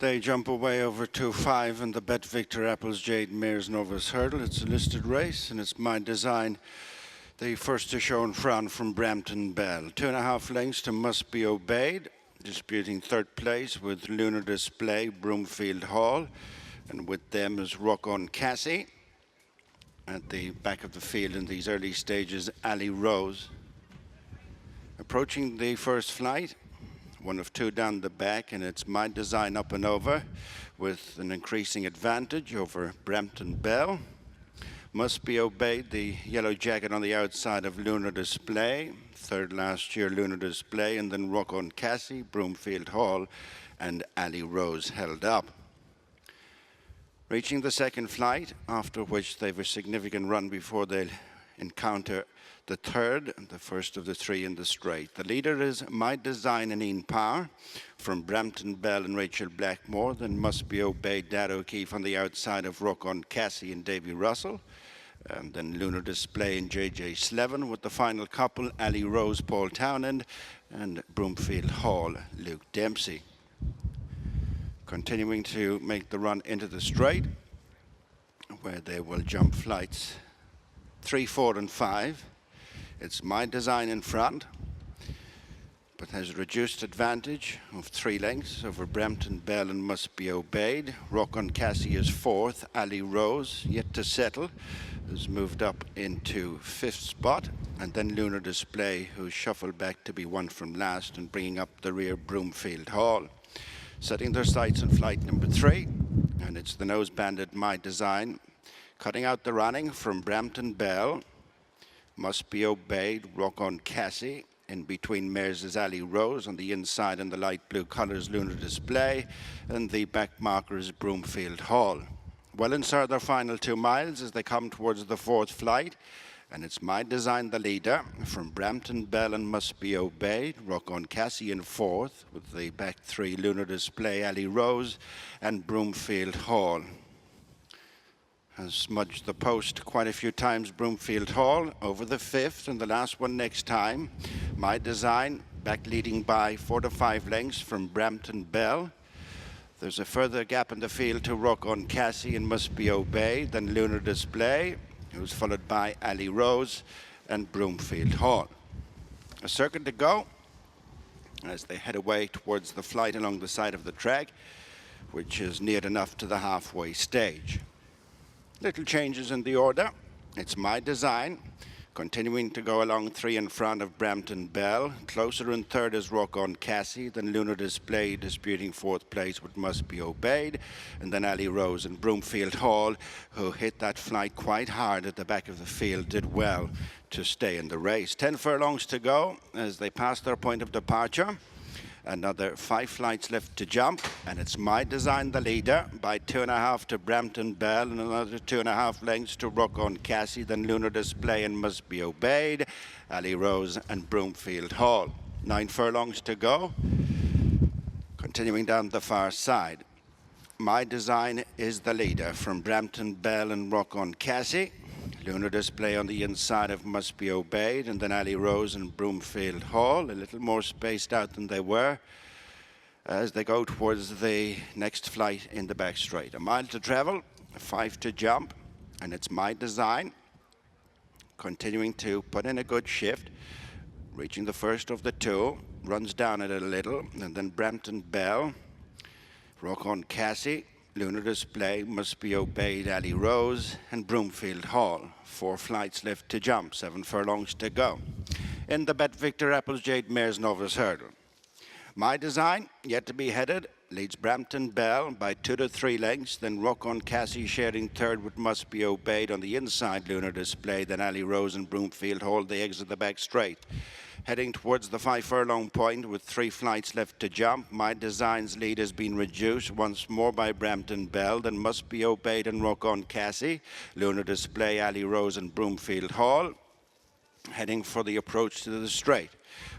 They jump away over 2-5 in the Bet Victor Apples Jade Mares Novice Hurdle. It's a listed race and it's my design. The first to show in front from Brampton Belle. 2.5 lengths to Must Be Obeyed. Disputing third place with Lunar Display, Broomfield Hall. And with them is Rock on Cassie. At the back of the field in these early stages, Ali Rose. Approaching the first flight. One of two down the back, and it's my design up and over with an increasing advantage over Brampton Belle. Must Be Obeyed, the yellow jacket on the outside of Lunar Display. Third last year, Lunar Display, and then Rock on Cassie, Broomfield Hall, and Ali Rose held up. Reaching the second flight, after which they've a significant run before they'll encounter the third, the first of the three in the straight. The leader is My Design and Ian Power from Brampton Belle and Rachael Blackmore. Then Must Be Obeyed, Dad O'Keefe on the outside of Rock on Cassie and Davy Russell. And then Lunar Display and JJ Slevin with the final couple, Ali Rose, Paul Townend, and Broomfield Hall, Luke Dempsey. Continuing to make the run into the straight, where they will jump flights 3, 4, and 5. It's My Design in front, but has a reduced advantage of 3 lengths over Brampton Belle and Must Be Obeyed. Rock on Cassie is fourth. Ali Rose, yet to settle, has moved up into 5th spot. And then Lunar Display, who's shuffled back to be one from last and bringing up the rear, Broomfield Hall. Setting their sights on flight number 3, and it's the nose banded My Design. Cutting out the running from Brampton Belle. Must Be Obeyed, Rock on Cassie. In between mares is Ali Rose. On the inside in the light blue colours, Lunar Display. And the back marker is Broomfield Hall. Well inside their final 2 miles as they come towards the 4th flight. And it's My Design, the leader, from Brampton Belle and Must Be Obeyed. Rock on Cassie in 4th, with the back 3, Lunar Display, Ali Rose, and Broomfield Hall. Has smudged the post quite a few times, Broomfield Hall, over the 5th, and the last one next time. My Design, back leading by 4 to 5 lengths from Brampton Belle. There's a further gap in the field to Rock on Cassie and Must Be Obeyed, then Lunar Display, who's followed by Ali Rose and Broomfield Hall. A circuit to go as they head away towards the flight along the side of the track, which is near enough to the halfway stage. Little changes in the order. It's My Design, continuing to go along 3 in front of Brampton Belle. Closer in 3rd is Rock on Cassie, then Lunar Display disputing 4th place with Must Be Obeyed, and then Ali Rose and Broomfield Hall, who hit that flight quite hard at the back of the field, did well to stay in the race. 10 furlongs to go as they pass their point of departure. Another 5 flights left to jump, and it's My Design, the leader, by 2.5 to Brampton Belle, and another 2.5 lengths to Rock on Cassie, then Lunar Display and Must Be Obeyed, Ali Rose and Broomfield Hall. 9 furlongs to go. Continuing down the far side, My Design is the leader from Brampton Belle and Rock on Cassie. Lunar Display on the inside of Must Be Obeyed, and then Ali Rose and Broomfield Hall, a little more spaced out than they were as they go towards the next flight in the back straight. 1 mile to travel, 5 to jump, and it's My Design continuing to put in a good shift, reaching the first of the 2, runs down it a little, and then Brampton Belle, Rock on Cassie, Lunar Display, Must Be Obeyed, Ali Rose, and Broomfield Hall. 4 flights left to jump, 7 furlongs to go. In the Bet Victor Apples Jade Mares Novice Hurdle. My Design, yet to be headed, leads Brampton Belle by 2 to 3 lengths, then Rock on Cassie sharing 3rd with Must Be Obeyed. On the inside, Lunar Display, then Ali Rose and Broomfield Hall. They exit the back straight. Heading towards the 5 furlong point with 3 flights left to jump. My Design's lead has been reduced once more by Brampton Belle, then Must Be Obeyed and Rock on Cassie. Lunar Display, Ali Rose and Broomfield Hall. Heading for the approach to the straight.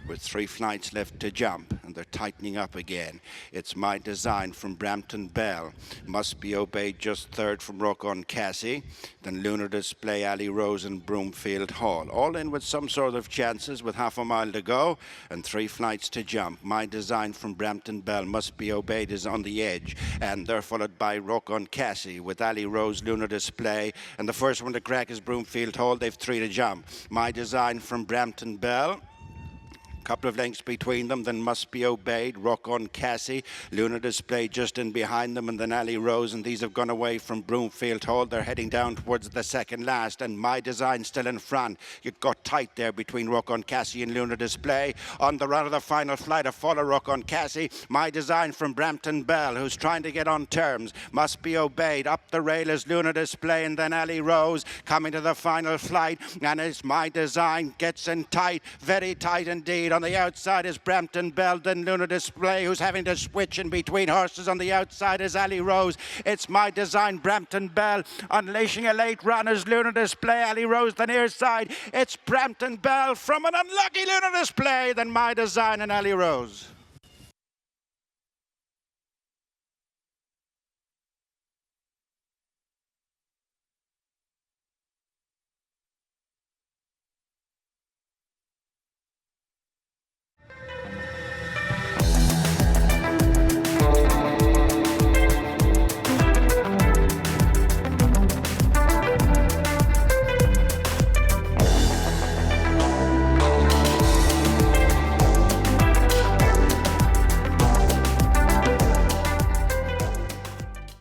with 3 flights left to jump, and they're tightening up again. It's My Design from Brampton Belle, Must Be Obeyed just third from Rock on Cassie, then Lunar Display, Alley Rose and Broomfield Hall. All in with some sort of chances with half a mile to go and 3 flights to jump. My Design from Brampton Belle, Must Be Obeyed is on the edge, and they're followed by Rock on Cassie with Alley Rose, Lunar Display, and the first one to crack is Broomfield Hall. They've 3 to jump. My Design from Brampton Belle, couple of lengths between them, then Must Be Obeyed, Rock on Cassie, Lunar Display just in behind them, and then Alley Rose, and these have gone away from Broomfield Hall. They're heading down towards the second last, and My Design still in front. You got tight there between Rock on Cassie and Lunar Display. On the run of the final flight, a follow Rock on Cassie, My Design from Brampton Belle, who's trying to get on terms. Must Be Obeyed, up the rail is Lunar Display, and then Alley Rose coming to the final flight, and it's My Design, gets in tight, very tight indeed. On the outside is Brampton Belle, then Lunar Display, who's having to switch in between horses. On the outside is Alley Rose. It's My Design, Brampton Belle, unleashing a late run as Lunar Display, Alley Rose the near side. It's Brampton Belle from an unlucky Lunar Display, then My Design and Alley Rose.